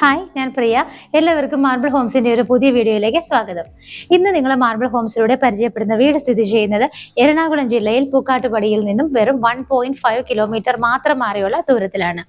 Hi, ഞാൻ പ്രിയ. എല്ലാവർക്കും marble ഹോംസിന്റെ ഒരു പുതിയ വീഡിയോയിലേക്ക് സ്വാഗതം. ഇന്ന് നിങ്ങൾ മാർബിൾ ഹോംസിലൂടെ പരിചയപ്പെടുന്ന വീട് സ്ഥിതി ചെയ്യുന്നത് എറണാകുളം ജില്ലയിൽ പൂക്കാട്ടുപടിയിൽ നിന്നും വെറും 1.5 കിലോമീറ്റർ മാത്രം മാറിയുള്ള ദൂരത്തിലാണ്.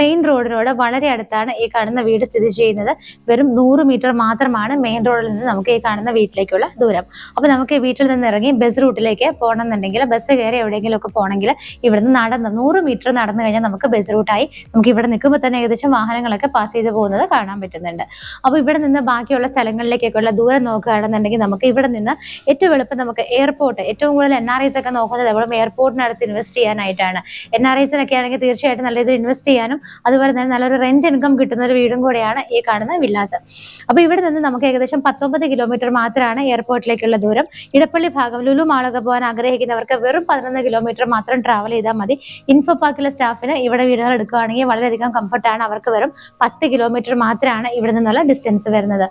മെയിൻ റോഡിനോട് വളരെ അടുത്താണ് ഈ കാണുന്ന വീട് സ്ഥിതി ചെയ്യുന്നത്. വെറും 100 മീറ്റർ മാത്രമാണ് മെയിൻ റോഡിൽ നിന്ന് നമുക്ക് ഈ കാണുന്ന വീട്ടിലേക്കുള്ള ദൂരം. അപ്പൊ നമുക്ക് വീട്ടിൽ നിന്ന് ഇറങ്ങി ബസ് റൂട്ടിലേക്ക് പോകണമെന്നുണ്ടെങ്കിൽ, ബസ് കയറി എവിടെയെങ്കിലും ഒക്കെ പോകണമെങ്കിൽ ഇവിടുന്ന് 100 മീറ്റർ നടന്നു കഴിഞ്ഞാൽ നമുക്ക് ബസ് റൂട്ടായി. നമുക്ക് ഇവിടെ നിൽക്കുമ്പോൾ തന്നെ ഏകദേശം വാഹനങ്ങളൊക്കെ പാസ് ചെയ്ത് പോകുന്നത് കാണാൻ പറ്റുന്നുണ്ട്. അപ്പൊ ഇവിടെ നിന്ന് ബാക്കിയുള്ള സ്ഥലങ്ങളിലേക്കൊക്കെയുള്ള ദൂരം നോക്കുകയാണെന്നുണ്ടെങ്കിൽ നമുക്ക് ഇവിടെ നിന്ന് ഏറ്റവും എളുപ്പം നമുക്ക് എയർപോർട്ട്, ഏറ്റവും കൂടുതൽ NRIs ഒക്കെ നോക്കുന്നത് എപ്പോഴും എയർപോർട്ടിനടുത്ത് ഇൻവെസ്റ്റ് ചെയ്യാനായിട്ടാണ്. NRIസിനൊക്കെ ആണെങ്കിൽ തീർച്ചയായിട്ടും നല്ല രീതിയിൽ ഇൻവെസ്റ്റ് ചെയ്യാനും അതുപോലെ തന്നെ നല്ലൊരു റെന്റ് ഇൻകം കിട്ടുന്ന ഒരു വീടും കൂടെയാണ് ഈ കാണുന്ന വില്ലാസ്. അപ്പൊ ഇവിടെ നിന്ന് നമുക്ക് ഏകദേശം 19 കിലോമീറ്റർ മാത്രമാണ് എയർപോർട്ടിലേക്കുള്ള ദൂരം. ഇടപ്പള്ളി ഭാഗം ലുലു മാളൊക്കെ പോകാൻ ആഗ്രഹിക്കുന്നവർക്ക് വെറും 11 കിലോമീറ്റർ മാത്രം ട്രാവൽ ചെയ്താൽ മതി. ഇൻഫോ പാർക്കിലെ സ്റ്റാഫിന് ഇവിടെ വീടുകൾ എടുക്കുകയാണെങ്കിൽ വളരെയധികം കംഫർട്ടാണ്. അവർക്ക് വെറും 10 കിലോമീറ്റർ മാത്രമാണ് ഇവിടെ നിന്നുള്ള ഡിസ്റ്റൻസ് വരുന്നത്.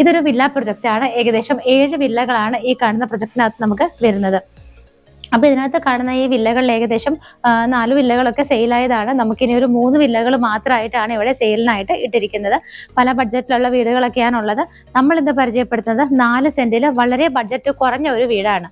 ഇതൊരു വില്ല പ്രൊജക്റ്റ് ആണ്. ഏകദേശം 7 വില്ലകളാണ് ഈ കാണുന്ന പ്രൊജക്റ്റിനകത്ത് നമുക്ക് വരുന്നത്. അപ്പൊ ഇതിനകത്ത് കാണുന്ന ഈ വില്ലകളിൽ ഏകദേശം 4 വില്ലകളൊക്കെ സെയിലായതാണ്. നമുക്കിനി ഒരു 3 വില്ലകൾ മാത്രമായിട്ടാണ് ഇവിടെ സെയിലിനായിട്ട് ഇട്ടിരിക്കുന്നത്. പല ബഡ്ജറ്റിലുള്ള വീടുകളൊക്കെയാണ് ഉള്ളത്. നമ്മൾ ഇന്ന് പരിചയപ്പെടുത്തുന്നത് 4 സെന്റിൽ വളരെ ബഡ്ജറ്റ് കുറഞ്ഞ ഒരു വീടാണ്.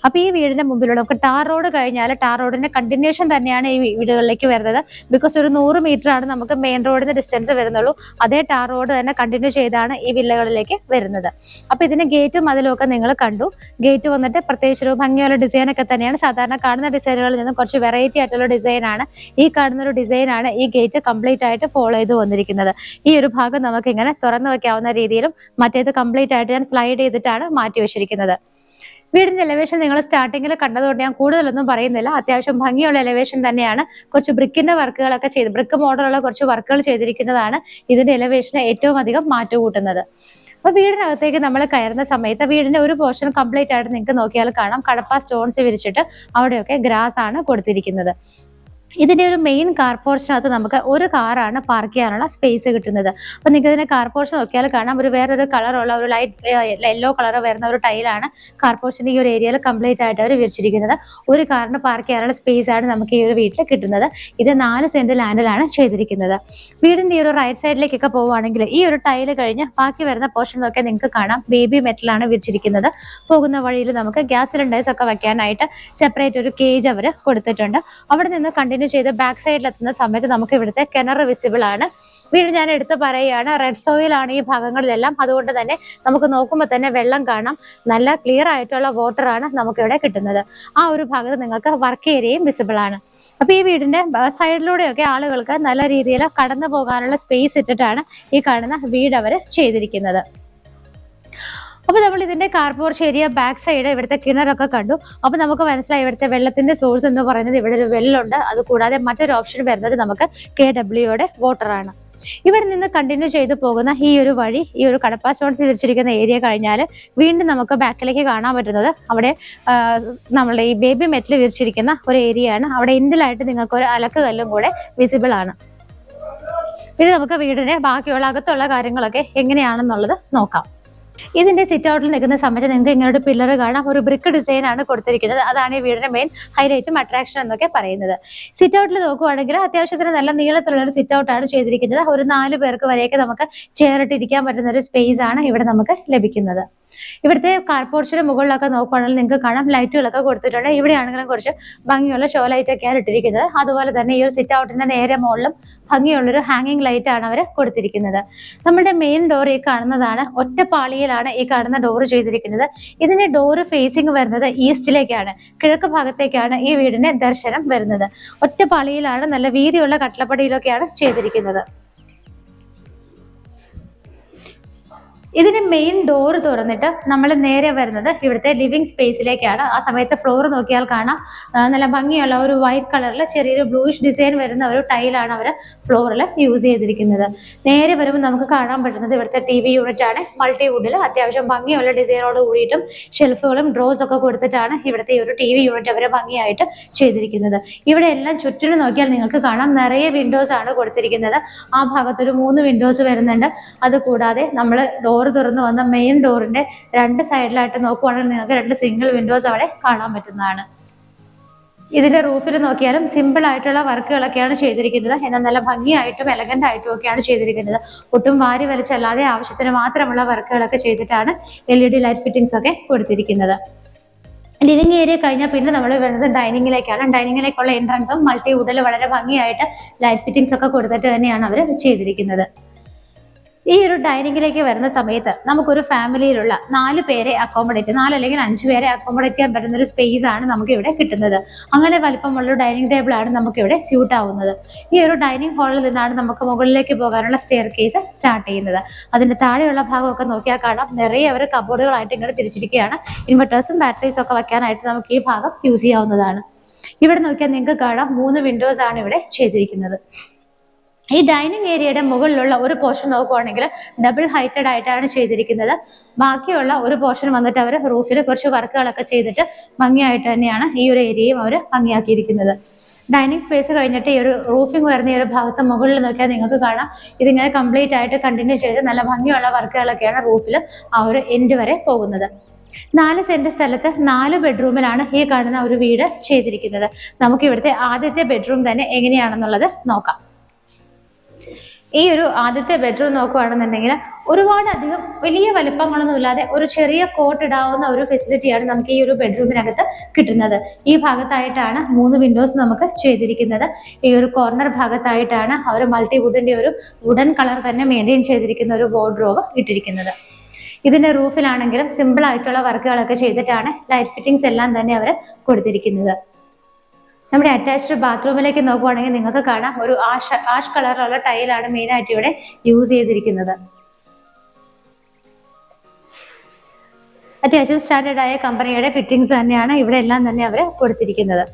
അപ്പൊ ഈ വീടിന്റെ മുമ്പിലുള്ള നമുക്ക് ടാർ റോഡ് കഴിഞ്ഞാൽ ടാർ റോഡിന്റെ കണ്ടിന്യൂഷൻ തന്നെയാണ് ഈ വീടുകളിലേക്ക് വരുന്നത്. ബിക്കോസ് ഒരു 100 മീറ്റർ ആണ് നമുക്ക് മെയിൻ റോഡിന് ഡിസ്റ്റൻസ് വരുന്നുള്ളൂ. അതേ ടാർ റോഡ് തന്നെ കണ്ടിന്യൂ ചെയ്താണ് ഈ വില്ലകളിലേക്ക് വരുന്നത്. അപ്പൊ ഇതിന്റെ ഗേറ്റും അതിലും ഒക്കെ നിങ്ങൾ കണ്ടു. ഗേറ്റ് വന്നിട്ട് പ്രത്യേകിച്ച് ഒരു ഭംഗിയുള്ള ഡിസൈൻ ഒക്കെ തന്നെയാണ്. സാധാരണ കാണുന്ന ഡിസൈനുകളിൽ നിന്ന് കുറച്ച് വെറൈറ്റി ആയിട്ടുള്ള ഡിസൈൻ ആണ്. ഈ കാണുന്ന ഒരു ഡിസൈൻ ആണ് ഈ ഗേറ്റ് കംപ്ലീറ്റ് ആയിട്ട് ഫോളോ ചെയ്ത് വന്നിരിക്കുന്നത്. ഈ ഒരു ഭാഗം നമുക്ക് ഇങ്ങനെ തുറന്നു വെക്കാവുന്ന രീതിയിലും മറ്റേത് കംപ്ലീറ്റ് ആയിട്ട് ഞാൻ സ്ലൈഡ് ചെയ്തിട്ടാണ് മാറ്റി വെച്ചിരിക്കുന്നത്. വീടിന്റെ എലിവേഷൻ നിങ്ങൾ സ്റ്റാർട്ടിങ്ങിൽ കണ്ടതുകൊണ്ട് ഞാൻ കൂടുതലൊന്നും പറയുന്നില്ല. അത്യാവശ്യം ഭംഗിയുള്ള എലിവേഷൻ തന്നെയാണ്. കുറച്ച് ബ്രിക്കിന്റെ വർക്കുകളൊക്കെ ചെയ്ത്, ബ്രിക്ക് മോഡലുള്ള കുറച്ച് വർക്കുകൾ ചെയ്തിരിക്കുന്നതാണ് ഇതിന്റെ എലിവേഷന് ഏറ്റവും അധികം മാറ്റം കൂട്ടുന്നത്. അപ്പൊ വീടിനകത്തേക്ക് നമ്മൾ കയറുന്ന സമയത്ത് വീടിന്റെ ഒരു പോർഷൻ കംപ്ലീറ്റ് ആയിട്ട് നിങ്ങൾക്ക് നോക്കിയാൽ കാണാം കടപ്പ സ്റ്റോൺസ് വിരിച്ചിട്ട് അവിടെയൊക്കെ ഗ്രാസ് ആണ് കൊടുത്തിരിക്കുന്നത്. ഇതിന്റെ ഒരു മെയിൻ കാർ പോർഷനകത്ത് നമുക്ക് ഒരു കാറാണ് പാർക്ക് ചെയ്യാനുള്ള സ്പേസ് കിട്ടുന്നത്. അപ്പൊ നിങ്ങൾക്ക് ഇതിന്റെ കാർ പോർഷൻ നോക്കിയാൽ കാണാം വേറൊരു കളറുള്ള ഒരു ലൈറ്റ് യെല്ലോ കളർ വരുന്ന ഒരു ടൈലാണ് കാർ പോർഷന്റെ ഈ ഒരു ഏരിയയിൽ കംപ്ലീറ്റ് ആയിട്ട് അവർ വിരിച്ചിരിക്കുന്നത്. ഒരു കാറിന് പാർക്ക് ചെയ്യാനുള്ള സ്പേസ് ആണ് നമുക്ക് ഈ ഒരു വീട്ടിൽ കിട്ടുന്നത്. ഇത് 4 സെന്റ് ലാൻഡിലാണ് ചെയ്തിരിക്കുന്നത്. വീടിന്റെ ഈ ഒരു റൈറ്റ് സൈഡിലേക്കൊക്കെ പോവുകയാണെങ്കിൽ ഈ ഒരു ടൈല് കഴിഞ്ഞ് ബാക്കി വരുന്ന പോർഷൻ നോക്കിയാൽ നിങ്ങൾക്ക് കാണാം ബേബി മെറ്റലാണ് വിരിച്ചിരിക്കുന്നത്. പോകുന്ന വഴിയിൽ നമുക്ക് ഗ്യാസ് സിലിണ്ടേഴ്സ് ഒക്കെ വെക്കാനായിട്ട് സെപ്പറേറ്റ് ഒരു കേജ് അവർ കൊടുത്തിട്ടുണ്ട്. അവിടെ നിന്ന് കണ്ടിന്യൂ ചെയ്ത് ബാക്ക് സൈഡിൽ എത്തുന്ന സമയത്ത് നമുക്ക് ഇവിടുത്തെ കിണർ വിസിബിൾ ആണ്. വീട് ഞാൻ എടുത്ത് പറയുകയാണ്, റെഡ് സോയിൽ ആണ് ഈ ഭാഗങ്ങളിലെല്ലാം. അതുകൊണ്ട് തന്നെ നമുക്ക് നോക്കുമ്പോൾ തന്നെ വെള്ളം കാണാം. നല്ല ക്ലിയർ ആയിട്ടുള്ള വാട്ടർ ആണ് നമുക്കിവിടെ കിട്ടുന്നത്. ആ ഒരു ഭാഗത്ത് നിങ്ങൾക്ക് വർക്ക് ഏരിയയും വിസിബിൾ ആണ്. അപ്പൊ ഈ വീടിന്റെ സൈഡിലൂടെയൊക്കെ ആളുകൾക്ക് നല്ല രീതിയിൽ കടന്നു പോകാനുള്ള സ്പേസ് ഇട്ടിട്ടാണ് ഈ കാണുന്ന വീട് അവർ ചെയ്തിരിക്കുന്നത്. അപ്പൊ നമ്മൾ ഇതിന്റെ car porch area back side ഇവിടുത്തെ കിണറൊക്കെ കണ്ടു. അപ്പൊ നമുക്ക് മനസ്സിലായി ഇവിടുത്തെ വെള്ളത്തിന്റെ സോഴ്സ് എന്ന് പറയുന്നത് ഇവിടെ ഒരു വെല്ലുണ്ട്. അത് കൂടാതെ മറ്റൊരു ഓപ്ഷൻ വരുന്നത് നമുക്ക് KWയുടെ വാട്ടർ ആണ്. ഇവിടെ നിന്ന് കണ്ടിന്യൂ ചെയ്ത് പോകുന്ന ഈ ഒരു വഴി, ഈ ഒരു കടപ്പ സ്റ്റോൺസ് വിരിച്ചിരിക്കുന്ന ഏരിയ കഴിഞ്ഞാൽ വീണ്ടും നമുക്ക് ബാക്കിലേക്ക് കാണാൻ പറ്റുന്നത് അവിടെ നമ്മളുടെ ഈ ബേബി മെറ്റൽ വിരിച്ചിരിക്കുന്ന ഒരു ഏരിയ ആണ്. അവിടെ എൻഡിലായിട്ട് നിങ്ങൾക്ക് ഒരു അലക്ക് കല്ലും കൂടെ വിസിബിൾ ആണ്. ഇനി നമുക്ക് വീടിന്റെ ബാക്കിയുള്ള അകത്തുള്ള കാര്യങ്ങളൊക്കെ എങ്ങനെയാണെന്നുള്ളത് നോക്കാം. ഇതിന്റെ സിറ്റ് ഔട്ടിൽ നിൽക്കുന്ന സമയത്ത് നിങ്ങൾക്ക് ഇങ്ങനെ ഒരു പില്ലർ കാണാം. ഒരു ബ്രിക്ക് ഡിസൈൻ ആണ് കൊടുത്തിരിക്കുന്നത്. അതാണ് ഈ വീടിന്റെ മെയിൻ ഹൈലൈറ്റും അട്രാക്ഷൻ എന്നൊക്കെ പറയുന്നത്. സിറ്റ് ഔട്ടിൽ നോക്കുവാണെങ്കിൽ അത്യാവശ്യത്തിന് നല്ല നീളത്തിലുള്ള ഒരു സിറ്റ് ഔട്ട് ആണ് ചെയ്തിരിക്കുന്നത്. ഒരു 4 പേർക്ക് വരെയൊക്കെ നമുക്ക് ചെയർ ഇട്ടിരിക്കാൻ പറ്റുന്ന ഒരു സ്പേസ് ആണ് ഇവിടെ നമുക്ക് ലഭിക്കുന്നത്. ഇവിടുത്തെ കാർ പോർച്ചിന് മുകളിലൊക്കെ നോക്കുകയാണെങ്കിൽ നിങ്ങൾക്ക് കാണാം ലൈറ്റുകളൊക്കെ കൊടുത്തിട്ടുണ്ട്. ഇവിടെയാണെങ്കിലും കുറച്ച് ഭംഗിയുള്ള ഷോ ലൈറ്റ് ഒക്കെയാണ് ഇട്ടിരിക്കുന്നത്. അതുപോലെ തന്നെ ഈ ഒരു സിറ്റ് ഔട്ടിന്റെ നേരെ മുകളിലും ഭംഗിയുള്ളൊരു ഹാങ്ങിങ് ലൈറ്റ് ആണ് അവർ കൊടുത്തിരിക്കുന്നത്. നമ്മുടെ മെയിൻ ഡോർ ഈ കാണുന്നതാണ്. ഒറ്റപ്പാളിയിലാണ് ഈ കാണുന്ന ഡോർ ചെയ്തിരിക്കുന്നത്. ഇതിന്റെ ഡോർ ഫേസിങ് വരുന്നത് ഈസ്റ്റിലേക്കാണ്, കിഴക്ക് ഭാഗത്തേക്കാണ് ഈ വീടിന്റെ ദർശനം വരുന്നത്. ഒറ്റപ്പാളിയിലാണ്, നല്ല വീതിയുള്ള കട്ടളപ്പടിയിലൊക്കെയാണ് ചെയ്തിരിക്കുന്നത്. ഇതിന് മെയിൻ ഡോർ തുറന്നിട്ട് നമ്മൾ നേരെ വരുന്നത് ഇവിടുത്തെ ലിവിംഗ് സ്പേസിലേക്കാണ്. ആ സമയത്ത് ഫ്ലോർ നോക്കിയാൽ കാണാം നല്ല ഭംഗിയുള്ള ഒരു വൈറ്റ് കളറിൽ ചെറിയൊരു ബ്ലൂയിഷ് ഡിസൈൻ വരുന്ന ഒരു ടൈലാണ് അവർ ഫ്ലോറിൽ യൂസ് ചെയ്തിരിക്കുന്നത്. നേരെ വരുമ്പോൾ നമുക്ക് കാണാൻ പറ്റുന്നത് ഇവിടുത്തെ TV യൂണിറ്റ് ആണ്. മൾട്ടിവുഡിൽ അത്യാവശ്യം ഭംഗിയുള്ള ഡിസൈനോട് കൂടിയിട്ടും ഷെൽഫുകളും ഡ്രോസ് ഒക്കെ കൊടുത്തിട്ടാണ് ഇവിടുത്തെ ഈ ഒരു TV യൂണിറ്റ് അവർ ഭംഗിയായിട്ട് ചെയ്തിരിക്കുന്നത്. ഇവിടെ എല്ലാം ചുറ്റിനും നോക്കിയാൽ നിങ്ങൾക്ക് കാണാം നിറയെ വിൻഡോസ് ആണ് കൊടുത്തിരിക്കുന്നത്. ആ ഭാഗത്തൊരു 3 വിൻഡോസ് വരുന്നുണ്ട്. അതുകൂടാതെ നമ്മൾ ഡോർ തുറന്നു വന്ന മെയിൻ ഡോറിന്റെ 2 സൈഡിലായിട്ട് നോക്കുവാണെങ്കിൽ നിങ്ങൾക്ക് 2 സിംഗിൾ വിൻഡോസ് അവിടെ കാണാൻ പറ്റുന്നതാണ്. ഇതിന്റെ റൂഫിൽ നോക്കിയാലും സിമ്പിൾ ആയിട്ടുള്ള വർക്കുകളൊക്കെയാണ് ചെയ്തിരിക്കുന്നത്. എന്നാൽ നല്ല ഭംഗിയായിട്ടും എലഗന്റ് ആയിട്ടും ഒക്കെയാണ് ചെയ്തിരിക്കുന്നത്. ഒട്ടും വാരി വലിച്ചല്ലാതെ ആവശ്യത്തിന് മാത്രമുള്ള വർക്കുകളൊക്കെ ചെയ്തിട്ടാണ് LED ലൈറ്റ് ഫിറ്റിംഗ്സ് ഒക്കെ കൊടുത്തിരിക്കുന്നത്. ലിവിംഗ് ഏരിയ കഴിഞ്ഞാൽ പിന്നെ നമ്മൾ വരുന്നത് ഡൈനിങ്ങിലേക്കാണ്. ഡൈനിങ്ങിലേക്കുള്ള എൻട്രൻസും മൾട്ടിവുഡിൽ വളരെ ഭംഗിയായിട്ട് ലൈറ്റ് ഫിറ്റിംഗ്സ് ഒക്കെ കൊടുത്തിട്ട് തന്നെയാണ് അവർ ചെയ്തിരിക്കുന്നത്. ഈ ഒരു ഡൈനിങ്ങിലേക്ക് വരുന്ന സമയത്ത് നമുക്കൊരു ഫാമിലിയിലുള്ള 4 പേരെ അക്കോമഡേറ്റ്, 4 അല്ലെങ്കിൽ 5 പേരെ അക്കോമഡേറ്റ് ചെയ്യാൻ പറ്റുന്ന ഒരു സ്പേസ് ആണ് നമുക്ക് ഇവിടെ കിട്ടുന്നത്. അങ്ങനെ വലിപ്പമുള്ള ഡൈനിങ് ടേബിൾ ആണ് നമുക്ക് ഇവിടെ സ്യൂട്ട് ആവുന്നത്. ഈ ഒരു ഡൈനിങ് ഹാളിൽ നിന്നാണ് നമുക്ക് മുകളിലേക്ക് പോകാനുള്ള സ്റ്റെയർ കേസ് സ്റ്റാർട്ട് ചെയ്യുന്നത്. അതിന്റെ താഴെയുള്ള ഭാഗമൊക്കെ നോക്കിയാൽ കാണാം നിറയെ അവർ കബോർഡുകളായിട്ട് ഇങ്ങനെ തിരിച്ചിരിക്കുകയാണ്. ഇൻവെർട്ടേഴ്സും ബാറ്ററീസും ഒക്കെ വെക്കാനായിട്ട് നമുക്ക് ഈ ഭാഗം യൂസ് ചെയ്യാവുന്നതാണ്. ഇവിടെ നോക്കിയാൽ നിങ്ങൾക്ക് കാണാം 3 വിൻഡോസ് ആണ് ഇവിടെ ചെയ്തിരിക്കുന്നത്. ഈ ഡൈനിങ് ഏരിയയുടെ മുകളിലുള്ള ഒരു പോർഷൻ നോക്കുവാണെങ്കിൽ ഡബിൾ ഹൈറ്റഡ് ആയിട്ടാണ് ചെയ്തിരിക്കുന്നത്. ബാക്കിയുള്ള ഒരു പോർഷൻ വന്നിട്ട് അവർ റൂഫിൽ കുറച്ച് വർക്കുകളൊക്കെ ചെയ്തിട്ട് ഭംഗിയായിട്ട് തന്നെയാണ് ഈ ഒരു ഏരിയയും അവർ ഭംഗിയാക്കിയിരിക്കുന്നത്. ഡൈനിങ് സ്പേസ് കഴിഞ്ഞിട്ട് ഈ ഒരു റൂഫിംഗ് വരുന്ന ഈ ഒരു ഭാഗത്ത് മുകളിൽ നോക്കിയാൽ നിങ്ങൾക്ക് കാണാം ഇതിങ്ങനെ കംപ്ലീറ്റ് ആയിട്ട് കണ്ടിന്യൂ ചെയ്ത് നല്ല ഭംഗിയുള്ള വർക്കുകളൊക്കെയാണ് റൂഫിൽ ആ ഒരു എൻഡ് വരെ പോകുന്നത്. 4 സെന്റ് സ്ഥലത്ത് 4 ബെഡ്റൂമിലാണ് ഈ കാണുന്ന ഒരു വീട് ചെയ്തിരിക്കുന്നത്. നമുക്ക് ഇവിടുത്തെ ആദ്യത്തെ ബെഡ്റൂം തന്നെ എങ്ങനെയാണെന്നുള്ളത് നോക്കാം. ഈ ഒരു ആദ്യത്തെ ബെഡ്റൂം നോക്കുകയാണെന്നുണ്ടെങ്കിൽ ഒരുപാട് അധികം വലിയ വലിപ്പങ്ങളൊന്നും ഇല്ലാതെ ഒരു ചെറിയ കോട്ട് ഇടാവുന്ന ഒരു ഫെസിലിറ്റിയാണ് നമുക്ക് ഈ ഒരു ബെഡ്റൂമിനകത്ത് കിട്ടുന്നത്. ഈ ഭാഗത്തായിട്ടാണ് 3 വിൻഡോസ് നമുക്ക് ചെയ്തിരിക്കുന്നത്. ഈ ഒരു കോർണർ ഭാഗത്തായിട്ടാണ് അവർ മൾട്ടിവുഡിന്റെ ഒരു വുഡൻ കളർ തന്നെ മെയിൻറ്റെയിൻ ചെയ്തിരിക്കുന്ന ഒരു വാർഡ്രോബ് ഇട്ടിരിക്കുന്നത്. ഇതിന്റെ റൂഫിലാണെങ്കിലും സിമ്പിൾ ആയിട്ടുള്ള വർക്കുകളൊക്കെ ചെയ്തിട്ടാണ് ലൈറ്റ് ഫിറ്റിംഗ്സ് എല്ലാം തന്നെ അവർ കൊടുത്തിരിക്കുന്നത്. നമ്മുടെ അറ്റാച്ച്ഡ് ബാത്റൂമിലേക്ക് നോക്കുവാണെങ്കിൽ നിങ്ങൾക്ക് കാണാം ഒരു ആഷ് കളറിലുള്ള ടൈലാണ് മെയിൻ ആയിട്ട് ഇവിടെ യൂസ് ചെയ്തിരിക്കുന്നത്. അത്യാവശ്യം സ്റ്റാൻഡേർഡ് ആയ കമ്പനിയുടെ ഫിറ്റിംഗ്സ് തന്നെയാണ് ഇവിടെ എല്ലാം തന്നെ അവർ കൊടുത്തിരിക്കുന്നത്.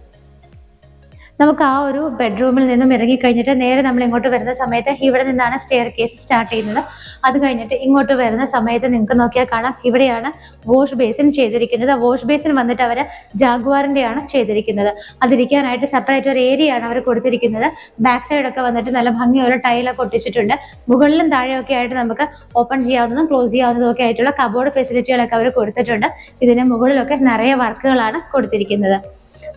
നമുക്ക് ആ ഒരു ബെഡ്റൂമിൽ നിന്നും ഇറങ്ങി കഴിഞ്ഞിട്ട് നേരെ നമ്മൾ ഇങ്ങോട്ട് വരുന്ന സമയത്ത് ഇവിടെ നിന്നാണ് സ്റ്റെയർ കേസ് സ്റ്റാർട്ട് ചെയ്യുന്നത്. അത് കഴിഞ്ഞിട്ട് ഇങ്ങോട്ട് വരുന്ന സമയത്ത് നിങ്ങൾക്ക് നോക്കിയാൽ കാണാം ഇവിടെയാണ് വാഷ് ബേസിൻ ചെയ്തിരിക്കുന്നത്. വാഷ് ബേസിൻ വന്നിട്ട് അവർ ജാഗ്വാറിന്റെയാണ് ചെയ്തിരിക്കുന്നത്. അതിരിക്കാനായിട്ട് സെപ്പറേറ്റ് ഒരു ഏരിയ ആണ് അവർ കൊടുത്തിരിക്കുന്നത്. ബാക്ക് സൈഡ് ഒക്കെ വന്നിട്ട് നല്ല ഭംഗിയുള്ള ടൈലൊക്കെ ഒട്ടിച്ചിട്ടുണ്ട്. മുകളിലും താഴെയൊക്കെ ആയിട്ട് നമുക്ക് ഓപ്പൺ ചെയ്യാവുന്നതും ക്ലോസ് ചെയ്യാവുന്നതും ഒക്കെ ആയിട്ടുള്ള കബോർഡ് ഫെസിലിറ്റികളൊക്കെ അവർ കൊടുത്തിട്ടുണ്ട്. ഇതിന് മുകളിലൊക്കെ നിറയെ വർക്കുകളാണ് കൊടുത്തിരിക്കുന്നത്.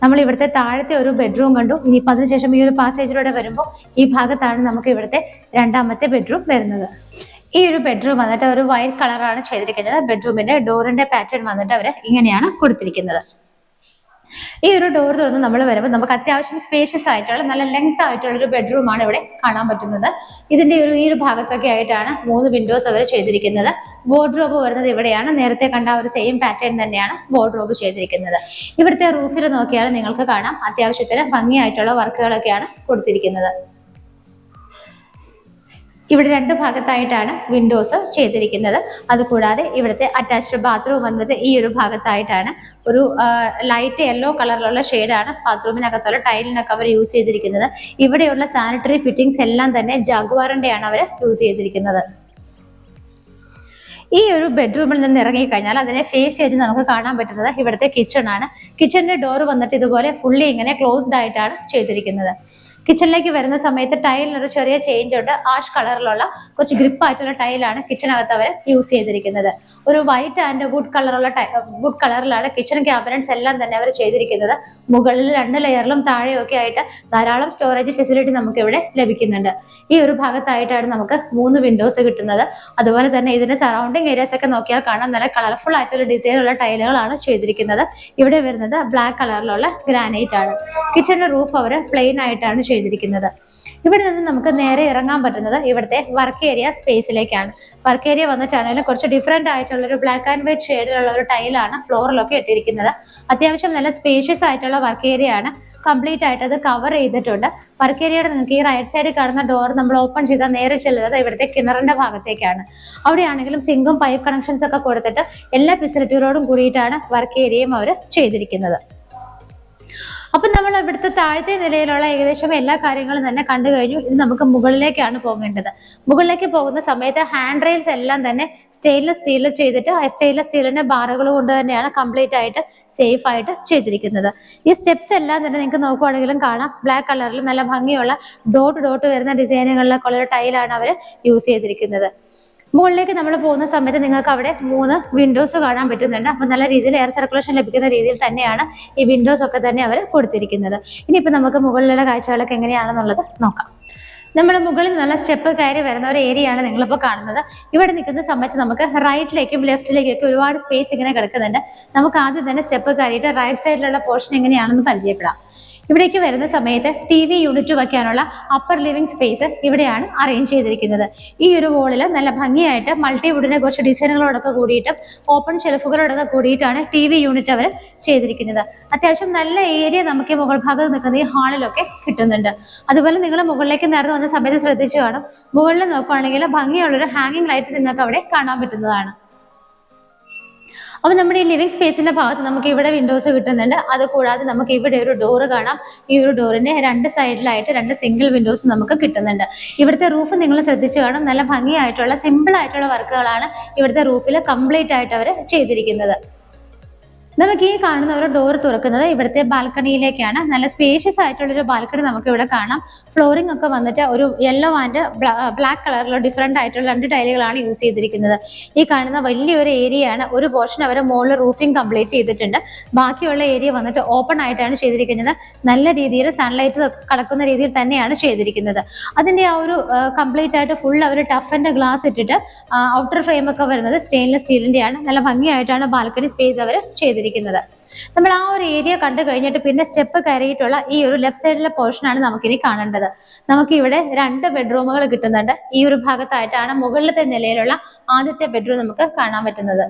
നമ്മൾ ഇവിടുത്തെ താഴത്തെ ഒരു ബെഡ്റൂം കണ്ടു. ഇനിയിപ്പോൾ അതിനുശേഷം ഈ ഒരു പാസേജിലൂടെ വരുമ്പോൾ ഈ ഭാഗത്താണ് നമുക്ക് ഇവിടുത്തെ 2ാമത്തെ ബെഡ്റൂം വരുന്നത്. ഈ ഒരു ബെഡ്റൂം വന്നിട്ട് ഒരു വൈറ്റ് കളറാണ് ചെയ്തിരിക്കുന്നത്. ബെഡ്റൂമിന്റെ ഡോറിന്റെ പാറ്റേൺ വന്നിട്ട് അവർ ഇങ്ങനെയാണ് കൊടുത്തിരിക്കുന്നത്. ഈ ഒരു ഡോർ തുറന്ന് നമ്മൾ വരുമ്പോൾ നമുക്ക് അത്യാവശ്യം സ്പേഷ്യസ് ആയിട്ടുള്ള നല്ല ലെങ്ത് ആയിട്ടുള്ള ഒരു ബെഡ്റൂം ആണ് ഇവിടെ കാണാൻ പറ്റുന്നത്. ഇതിന്റെ ഈ ഒരു ഭാഗത്തൊക്കെ ആയിട്ടാണ് 3 വിൻഡോസ് അവർ ചെയ്തിരിക്കുന്നത്. വാർഡ്രോബ് വരുന്നത് ഇവിടെയാണ്. നേരത്തെ കണ്ട ഒരു സെയിം പാറ്റേൺ തന്നെയാണ് വാർഡ്രോബ് ചെയ്തിരിക്കുന്നത്. ഇവിടുത്തെ റൂഫിൽ നോക്കിയാൽ നിങ്ങൾക്ക് കാണാം അത്യാവശ്യത്തിന് ഭംഗിയായിട്ടുള്ള വർക്കുകളൊക്കെയാണ് കൊടുത്തിരിക്കുന്നത്. ഇവിടെ 2 ഭാഗത്തായിട്ടാണ് വിൻഡോസ് ചെയ്തിരിക്കുന്നത്. അതുകൂടാതെ ഇവിടുത്തെ അറ്റാച്ച്ഡ് ബാത്റൂം വന്നിട്ട് ഈ ഒരു ഭാഗത്തായിട്ടാണ്. ഒരു ലൈറ്റ് യെല്ലോ കളറിലുള്ള ഷെയ്ഡാണ് ബാത്റൂമിനകത്തുള്ള ടൈലിനൊക്കെ അവർ യൂസ് ചെയ്തിരിക്കുന്നത്. ഇവിടെയുള്ള സാനിറ്ററി ഫിറ്റിംഗ്സ് എല്ലാം തന്നെ ജാഗ്വാറിന്റെയാണ് അവർ യൂസ് ചെയ്തിരിക്കുന്നത്. ഈ ഒരു ബെഡ്റൂമിൽ നിന്ന് ഇറങ്ങിക്കഴിഞ്ഞാൽ അതിനെ ഫേസ് ചെയ്ത് നമുക്ക് കാണാൻ പറ്റുന്നത് ഇവിടുത്തെ കിച്ചൺ ആണ്. കിച്ചണിന്റെ ഡോർ വന്നിട്ട് ഇതുപോലെ ഫുള്ളി ഇങ്ങനെ ക്ലോസ്ഡ് ആയിട്ടാണ് ചെയ്തിരിക്കുന്നത്. കിച്ചണിലേക്ക് വരുന്ന സമയത്ത് ടൈലിനൊരു ചെറിയ ചേഞ്ച് ഉണ്ട്. ആഷ് കളറിലുള്ള കുറച്ച് ഗ്രിപ്പ് ആയിട്ടുള്ള ടൈലാണ് കിച്ചണകത്ത് അവർ യൂസ് ചെയ്തിരിക്കുന്നത്. ഒരു വൈറ്റ് ആൻഡ് വുഡ് കളറിലാണ് കിച്ചൺ ക്യാബിനറ്റ്സ് എല്ലാം തന്നെ അവർ ചെയ്തിരിക്കുന്നത്. മുകളിൽ 2 ലെയറിലും താഴെയൊക്കെ ആയിട്ട് ധാരാളം സ്റ്റോറേജ് ഫെസിലിറ്റി നമുക്ക് ഇവിടെ ലഭിക്കുന്നുണ്ട്. ഈ ഒരു ഭാഗത്തായിട്ടാണ് നമുക്ക് 3 വിൻഡോസ് കിട്ടുന്നത്. അതുപോലെ തന്നെ ഇതിന്റെ സറൗണ്ടിങ് ഏരിയാസ് ഒക്കെ നോക്കിയാൽ കാണാം, നല്ല കളർഫുൾ ആയിട്ടുള്ള ഡിസൈനുള്ള ടൈലുകളാണ് ചെയ്തിരിക്കുന്നത്. ഇവിടെ വരുന്നത് ബ്ലാക്ക് കളറിലുള്ള ഗ്രാനൈറ്റ് ആണ്. കിച്ചണിന്റെ റൂഫ് അവർ പ്ലെയിൻ ആയിട്ടാണ് ചെയ്തിരിക്കുന്നത്. ഇവിടെ നിന്ന് നമുക്ക് നേരെ ഇറങ്ങാൻ പറ്റുന്നത് ഇവിടുത്തെ വർക്ക് ഏരിയ സ്പേസിലേക്കാണ്. വർക്ക് ഏരിയ വന്നിട്ടാണെങ്കിലും കുറച്ച് ഡിഫറെന്റ് ആയിട്ടുള്ള ഒരു ബ്ലാക്ക് ആൻഡ് വൈറ്റ് ഷെയ്ഡിലുള്ള ഒരു ടൈലാണ് ഫ്ലോറിലൊക്കെ ഇട്ടിരിക്കുന്നത്. അത്യാവശ്യം നല്ല സ്പേഷ്യസ് ആയിട്ടുള്ള വർക്ക് ഏരിയ ആണ്. കംപ്ലീറ്റ് ആയിട്ട് അത് കവർ ചെയ്തിട്ടുണ്ട്. വർക്ക് ഏരിയയുടെ നിങ്ങൾക്ക് ഈ റൈറ്റ് സൈഡിൽ കാണുന്ന ഡോർ നമ്മൾ ഓപ്പൺ ചെയ്താൽ നേരെ ചെല്ലുന്നത് ഇവിടുത്തെ കിണറിന്റെ ഭാഗത്തേക്കാണ്. അവിടെയാണെങ്കിലും സിങ്കും പൈപ്പ് കണക്ഷൻസ് ഒക്കെ കൊടുത്തിട്ട് എല്ലാ ഫെസിലിറ്റികളോടും കൂടിയിട്ടാണ് വർക്ക് ഏരിയയും അവർ ചെയ്തിരിക്കുന്നത്. അപ്പൊ നമ്മൾ ഇവിടുത്തെ താഴത്തെ നിലയിലുള്ള ഏകദേശം എല്ലാ കാര്യങ്ങളും തന്നെ കണ്ടു കഴിഞ്ഞു. ഇത് നമുക്ക് മുകളിലേക്കാണ് പോകേണ്ടത്. മുകളിലേക്ക് പോകുന്ന സമയത്ത് ഹാൻഡ് റെയിൽസ് എല്ലാം തന്നെ സ്റ്റെയിൻലെസ് സ്റ്റീലിൽ ചെയ്തിട്ട് സ്റ്റെയിൻലെസ് സ്റ്റീലിന്റെ ബാറുകൾ കൊണ്ട് തന്നെയാണ് കംപ്ലീറ്റ് ആയിട്ട് സേഫ് ആയിട്ട് ചെയ്തിരിക്കുന്നത്. ഈ സ്റ്റെപ്സ് എല്ലാം തന്നെ നിങ്ങൾക്ക് നോക്കുവാണെങ്കിലും കാണാം, ബ്ലാക്ക് കളറിൽ നല്ല ഭംഗിയുള്ള ഡോട്ട് വരുന്ന ഡിസൈനുകളിലൊക്കെ ഉള്ള ടൈലാണ് അവർ യൂസ് ചെയ്തിരിക്കുന്നത്. മുകളിലേക്ക് നമ്മൾ പോകുന്ന സമയത്ത് നിങ്ങൾക്ക് അവിടെ 3 വിൻഡോസ് കാണാൻ പറ്റുന്നുണ്ട്. അപ്പൊ നല്ല രീതിയിൽ എയർ സർക്കുലേഷൻ ലഭിക്കുന്ന രീതിയിൽ തന്നെയാണ് ഈ വിൻഡോസ് ഒക്കെ തന്നെ അവർ കൊടുത്തിരിക്കുന്നത്. ഇനിയിപ്പോ നമുക്ക് മുകളിലുള്ള കാഴ്ചകളൊക്കെ എങ്ങനെയാണെന്നുള്ളത് നോക്കാം. നമ്മൾ മുകളിൽ നല്ല സ്റ്റെപ്പ് കയറി വരുന്ന ഒരു ഏരിയ ആണ് നിങ്ങളിപ്പോൾ കാണുന്നത്. ഇവിടെ നിൽക്കുന്ന സമയത്ത് നമുക്ക് റൈറ്റിലേക്കും ലെഫ്റ്റിലേക്കും ഒക്കെ ഒരുപാട് സ്പേസ് ഇങ്ങനെ കിടക്കുന്നുണ്ട്. നമുക്ക് ആദ്യം തന്നെ സ്റ്റെപ്പ് കയറിയിട്ട് റൈറ്റ് സൈഡിലുള്ള പോർഷൻ എങ്ങനെയാണെന്ന് പരിചയപ്പെടാം. ഇവിടേക്ക് വരുന്ന സമയത്ത് TV യൂണിറ്റ് വയ്ക്കാനുള്ള അപ്പർ ലിവിംഗ് സ്പേസ് ഇവിടെയാണ് അറേഞ്ച് ചെയ്തിരിക്കുന്നത്. ഈ ഒരു വോളിൽ നല്ല ഭംഗിയായിട്ട് മൾട്ടിവുഡിനെ കുറച്ച് ഡിസൈനുകളോടൊക്കെ കൂടിയിട്ട് ഓപ്പൺ ഷെൽഫുകളോടൊക്കെ കൂടിയിട്ടാണ് TV യൂണിറ്റ് അവർ ചെയ്തിരിക്കുന്നത്. അത്യാവശ്യം നല്ല ഏരിയ നമുക്ക് ഈ മുകൾ ഭാഗത്ത് നിൽക്കുന്ന ഈ ഹാളിലൊക്കെ കിട്ടുന്നുണ്ട്. അതുപോലെ നിങ്ങൾ മുകളിലേക്ക് നടന്നു വന്ന സമയത്ത് ശ്രദ്ധിച്ചു കാണും, മുകളിൽ നോക്കുകയാണെങ്കിൽ ഭംഗിയുള്ളൊരു ഹാങ്ങിങ് ലൈറ്റ് നിങ്ങൾക്ക് അവിടെ കാണാൻ പറ്റുന്നതാണ്. അപ്പൊ നമ്മുടെ ഈ ലിവിംഗ് സ്പേസിന്റെ ഭാഗത്ത് നമുക്ക് ഇവിടെ വിൻഡോസ് കിട്ടുന്നുണ്ട്. അത് കൂടാതെ നമുക്ക് ഇവിടെ ഒരു ഡോറ് കാണാം. ഈ ഒരു ഡോറിന്റെ 2 സൈഡിലായിട്ട് 2 സിംഗിൾ വിൻഡോസ് നമുക്ക് കിട്ടുന്നുണ്ട്. ഇവിടുത്തെ റൂഫ് നിങ്ങൾ ശ്രദ്ധിച്ചു കാണും, നല്ല ഭംഗിയായിട്ടുള്ള സിമ്പിൾ ആയിട്ടുള്ള വർക്കുകളാണ് ഇവിടുത്തെ റൂഫിൽ കംപ്ലീറ്റ് ആയിട്ട് അവർ ചെയ്തിരിക്കുന്നത്. നമുക്ക് ഈ കാണുന്ന ഒരു ഡോർ തുറക്കുന്നത് ഇവിടുത്തെ ബാൽക്കണിയിലേക്കാണ്. നല്ല സ്പേഷ്യസ് ആയിട്ടുള്ളൊരു ബാൽക്കണി നമുക്ക് ഇവിടെ കാണാം. ഫ്ലോറിംഗ് ഒക്കെ വന്നിട്ട് ഒരു യെല്ലോ ആൻഡ് ബ്ലാക്ക് കളറിലുള്ള ഡിഫറെന്റ് ആയിട്ടുള്ള 2 ടൈലുകളാണ് യൂസ് ചെയ്തിരിക്കുന്നത്. ഈ കാണുന്ന വലിയൊരു ഏരിയ ആണ്. ഒരു പോർഷൻ അവർ മുകളിൽ റൂഫിംഗ് കംപ്ലീറ്റ് ചെയ്തിട്ടുണ്ട്. ബാക്കിയുള്ള ഏരിയ വന്നിട്ട് ഓപ്പൺ ആയിട്ടാണ് ചെയ്തിരിക്കുന്നത്. നല്ല രീതിയിൽ സൺലൈറ്റ് കടക്കുന്ന രീതിയിൽ തന്നെയാണ് ചെയ്തിരിക്കുന്നത്. അതിന്റെ ആ ഒരു കംപ്ലീറ്റ് ആയിട്ട് ഫുൾ അവർ ടഫ് ആൻഡ് ഗ്ലാസ് ഇട്ടിട്ട് ഔട്ടർ ഫ്രെയിം ഒക്കെ വരുന്നത് സ്റ്റെയിൻലെസ് സ്റ്റീലിന്റെ ആണ്. നല്ല ഭംഗിയായിട്ടാണ് ബാൽക്കണി സ്പേസ് അവർ ചെയ്തിരിക്കുന്നത്. നമ്മൾ ആ ഒരു ഏരിയ കണ്ടു കഴിഞ്ഞിട്ട് പിന്നെ സ്റ്റെപ്പ് കയറിയിട്ടുള്ള ഈ ഒരു ലെഫ്റ്റ് സൈഡിലെ പോർഷനാണ് നമുക്കിനി കാണേണ്ടത്. നമുക്ക് ഇവിടെ 2 ബെഡ്റൂമുകൾ കിട്ടുന്നുണ്ട്. ഈ ഒരു ഭാഗത്തായിട്ടാണ് മുകളിലത്തെ നിലയിലുള്ള ആദ്യത്തെ ബെഡ്റൂം നമുക്ക് കാണാൻ പറ്റുന്നത്.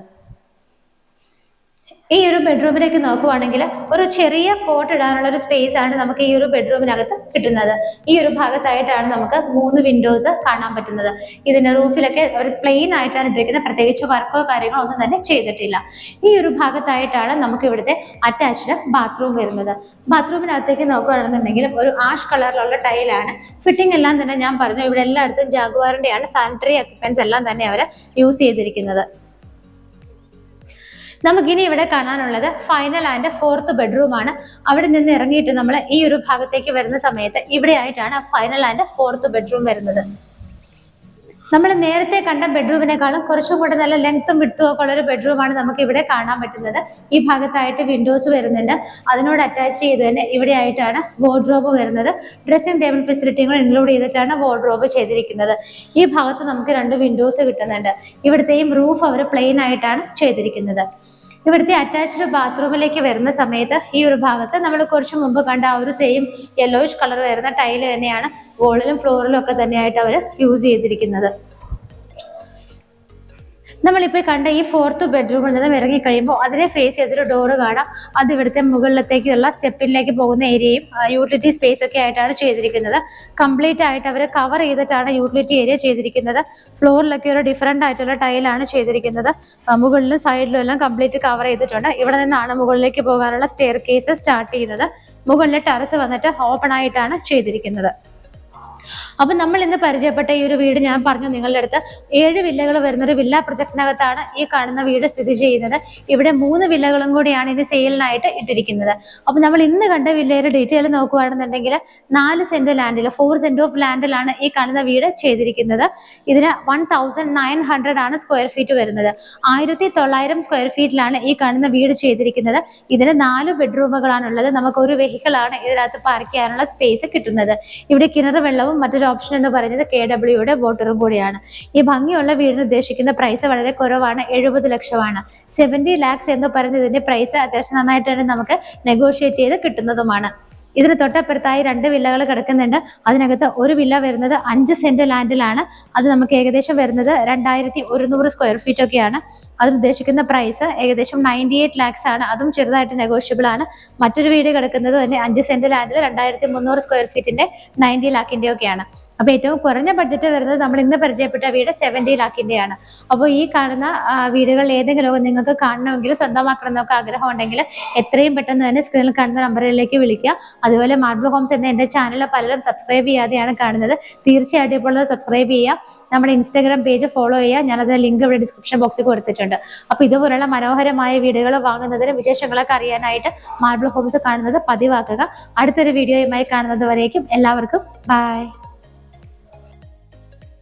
ഈ ഒരു ബെഡ്റൂമിലേക്ക് നോക്കുവാണെങ്കിൽ ഒരു ചെറിയ കോട്ട് ഇടാനുള്ള ഒരു സ്പേസ് ആണ് നമുക്ക് ഈ ഒരു ബെഡ്റൂമിനകത്ത് കിട്ടുന്നത്. ഈ ഒരു ഭാഗത്തായിട്ടാണ് നമുക്ക് 3 വിൻഡോസ് കാണാൻ പറ്റുന്നത്. ഇതിന്റെ റൂഫിലൊക്കെ ഒരു പ്ലെയിൻ ആയിട്ടാണ് ഇട്ടിരിക്കുന്നത്. പ്രത്യേകിച്ച് വർക്കോ കാര്യങ്ങളോ ഒന്നും തന്നെ ചെയ്തിട്ടില്ല. ഈ ഒരു ഭാഗത്തായിട്ടാണ് നമുക്ക് ഇവിടുത്തെ അറ്റാച്ച്ഡ് ബാത്റൂം വരുന്നത്. ബാത്റൂമിനകത്തേക്ക് നോക്കുകയാണെന്നുണ്ടെങ്കിലും ഒരു ആഷ് കളറിലുള്ള ടൈലാണ്. ഫിറ്റിംഗ് എല്ലാം തന്നെ ഞാൻ പറഞ്ഞു, ഇവിടെ എല്ലായിടത്തും ജാഗ്വാറിന്റെയാണ് സാനിറ്ററി എക്യുപ്മെന്റ്സ് എല്ലാം തന്നെ അവർ യൂസ് ചെയ്തിരിക്കുന്നത്. നമുക്കിനി ഇവിടെ കാണാനുള്ളത് ഫൈനൽ ആൻഡ് 4th ബെഡ്റൂം ആണ്. അവിടെ നിന്ന് ഇറങ്ങിയിട്ട് നമ്മൾ ഈ ഒരു ഭാഗത്തേക്ക് വരുന്ന സമയത്ത് ഇവിടെ ആയിട്ടാണ് ഫൈനൽ ആൻഡ് 4th ബെഡ്റൂം വരുന്നത്. നമ്മൾ നേരത്തെ കണ്ട ബെഡ്റൂമിനേക്കാളും കുറച്ചും കൂടെ നല്ല ലെങ്ത്തും വിഡ്ത്തും ഒക്കെ ഉള്ള ഒരു ബെഡ്റൂമാണ് നമുക്ക് ഇവിടെ കാണാൻ പറ്റുന്നത്. ഈ ഭാഗത്തായിട്ട് വിൻഡോസ് വരുന്നുണ്ട്. അതിനോട് അറ്റാച്ച് ചെയ്ത് തന്നെ ഇവിടെ ആയിട്ടാണ് വാർഡ്രോബ് വരുന്നത്. ഡ്രസ്സിംഗ് ടേബിൾ ഫെസിലിറ്റികൾ ഇൻക്ലൂഡ് ചെയ്തിട്ടാണ് വാർഡ്രോബ് ചെയ്തിരിക്കുന്നത്. ഈ ഭാഗത്ത് നമുക്ക് 2 വിൻഡോസ് കിട്ടുന്നുണ്ട്. ഇവിടുത്തെയും റൂഫ് അവർ പ്ലെയിൻ ആയിട്ടാണ് ചെയ്തിരിക്കുന്നത്. ഇവിടുത്തെ അറ്റാച്ച്ഡ് ബാത്റൂമിലേക്ക് വരുന്ന സമയത്ത് ഈ ഒരു ഭാഗത്ത് നമ്മൾ കുറച്ച് മുമ്പ് കണ്ട ആ ഒരു സെയിം യെല്ലോയിഷ് കളർ വരുന്ന ടൈല് തന്നെയാണ് വോളിലും ഫ്ലോറിലും ഒക്കെ തന്നെയായിട്ട് അവർ യൂസ് ചെയ്തിരിക്കുന്നത്. നമ്മളിപ്പോൾ കണ്ട ഈ 4th ബെഡ്റൂമിൽ നിന്നും ഇറങ്ങി കഴിയുമ്പോൾ അതിനെ ഫേസ് ചെയ്തൊരു ഡോറ് കാണാം. അത് ഇവിടുത്തെ മുകളിലത്തേക്കുള്ള സ്റ്റെപ്പിലേക്ക് പോകുന്ന ഏരിയയും യൂട്ടിലിറ്റി സ്പേസ് ഒക്കെ ആയിട്ടാണ് ചെയ്തിരിക്കുന്നത്. കംപ്ലീറ്റ് ആയിട്ട് അവർ കവർ ചെയ്തിട്ടാണ് യൂട്ടിലിറ്റി ഏരിയ ചെയ്തിരിക്കുന്നത്. ഫ്ലോറിലൊക്കെ ഒരു ഡിഫറെന്റ് ആയിട്ടുള്ള ടൈലാണ് ചെയ്തിരിക്കുന്നത്. മുകളിലും സൈഡിലും എല്ലാം കംപ്ലീറ്റ് കവർ ചെയ്തിട്ടുണ്ട്. ഇവിടെ നിന്നാണ് മുകളിലേക്ക് പോകാനുള്ള സ്റ്റെയർ കേസ് സ്റ്റാർട്ട് ചെയ്യുന്നത്. മുകളിലെ ടെറസ് വന്നിട്ട് ഓപ്പൺ ആയിട്ടാണ് ചെയ്തിരിക്കുന്നത്. അപ്പൊ നമ്മൾ ഇന്ന് പരിചയപ്പെട്ട ഈ ഒരു വീട് ഞാൻ പറഞ്ഞു നിങ്ങളുടെ അടുത്ത് 7 വില്ലകൾ വരുന്ന ഒരു വില്ല പ്രൊജക്ടിനകത്താണ് ഈ കാണുന്ന വീട് സ്ഥിതി ചെയ്യുന്നത്. ഇവിടെ 3 വില്ലകളും കൂടിയാണ് ഇത് സെയിലിനായിട്ട് ഇട്ടിരിക്കുന്നത്. അപ്പൊ നമ്മൾ ഇന്ന് കണ്ട വില്ലയുടെ ഡീറ്റെയിൽ നോക്കുകയാണെന്നുണ്ടെങ്കിൽ 4 സെന്റ് ലാൻഡിൽ 4 സെന്റ് ഓഫ് ലാൻഡിലാണ് ഈ കാണുന്ന വീട് ചെയ്തിരിക്കുന്നത്. ഇതിന് 1900 ആണ് സ്ക്വയർ ഫീറ്റ് വരുന്നത്. 1900 സ്ക്വയർ ഫീറ്റിലാണ് ഈ കാണുന്ന വീട് ചെയ്തിരിക്കുന്നത്. ഇതിന് 4 ബെഡ്റൂമുകളാണുള്ളത്. നമുക്ക് ഒരു വെഹിക്കിൾ ആണ് ഇതിനകത്ത് പാർക്ക് ചെയ്യാനുള്ള സ്പേസ് കിട്ടുന്നത്. ഇവിടെ കിണർ വെള്ളവും മറ്റൊരു ഓപ്ഷൻ എന്ന് പറയുന്നത് KWയുടെ വാട്ടറും കൂടിയാണ്. ഈ ഭംഗിയുള്ള വീടിന് ഉദ്ദേശിക്കുന്ന പ്രൈസ് വളരെ കുറവാണ്, 70 ലക്ഷമാണ്. 70 lakhs എന്ന് പറയുന്നത് ഇതിന്റെ പ്രൈസ് അത്യാവശ്യം നന്നായിട്ട് തന്നെ നമുക്ക് നെഗോഷിയേറ്റ് ചെയ്ത് കിട്ടുന്നതുമാണ്. ഇതിന് തൊട്ടപ്പുറത്തായി 2 വില്ലകൾ കിടക്കുന്നുണ്ട്. അതിനകത്ത് ഒരു വില്ല വരുന്നത് 5 സെന്റ് ലാൻഡിലാണ്. അത് നമുക്ക് ഏകദേശം വരുന്നത് 2100 സ്ക്വയർ ഫീറ്റ് ഒക്കെയാണ്. അതിന് ഉദ്ദേശിക്കുന്ന പ്രൈസ് ഏകദേശം 98 lakhs ആണ്. അതും ചെറുതായിട്ട് നെഗോഷ്യബിൾ ആണ്. മറ്റൊരു വീട് കിടക്കുന്നത് തന്നെ 5 സെന്റ് ലാൻഡിൽ 2300 സ്ക്വയർ ഫീറ്റിന്റെ 90 lakhന്റെ ഒക്കെയാണ്. അപ്പൊ ഏറ്റവും കുറഞ്ഞ ബഡ്ജറ്റ് വരുന്നത് നമ്മൾ ഇന്ന് പരിചയപ്പെട്ട വീട് 70 lakhന്റെയാണ്. അപ്പോൾ ഈ കാണുന്ന വീടുകൾ ഏതെങ്കിലും നിങ്ങൾക്ക് കാണണമെങ്കിൽ സ്വന്തമാക്കണം എന്നൊക്കെ ആഗ്രഹം ഉണ്ടെങ്കിൽ എത്രയും പെട്ടെന്ന് തന്നെ സ്ക്രീനിൽ കാണുന്ന നമ്പറിലേക്ക് വിളിക്കുക. അതുപോലെ മാർബിൾ ഹോംസ് എന്ന എന്റെ ചാനൽ പലരും സബ്സ്ക്രൈബ് ചെയ്യാതെയാണ് കാണുന്നത്. തീർച്ചയായിട്ടും ഇപ്പോൾ സബ്സ്ക്രൈബ് ചെയ്യുക. നമ്മുടെ ഇൻസ്റ്റാഗ്രാം പേജ് ഫോളോ ചെയ്യുക. ഞാനത് ലിങ്ക് ഇവിടെ ഡിസ്ക്രിപ്ഷൻ ബോക്സിൽ കൊടുത്തിട്ടുണ്ട്. അപ്പൊ ഇതുപോലുള്ള മനോഹരമായ വീടുകൾ വാങ്ങുന്നതിന് വിശേഷങ്ങളൊക്കെ അറിയാനായിട്ട് മാർബിൾ ഹോംസ് കാണുന്നത് പതിവാക്കുക. അടുത്തൊരു വീഡിയോയുമായി കാണുന്നത് വരേക്കും എല്ലാവർക്കും ബൈ.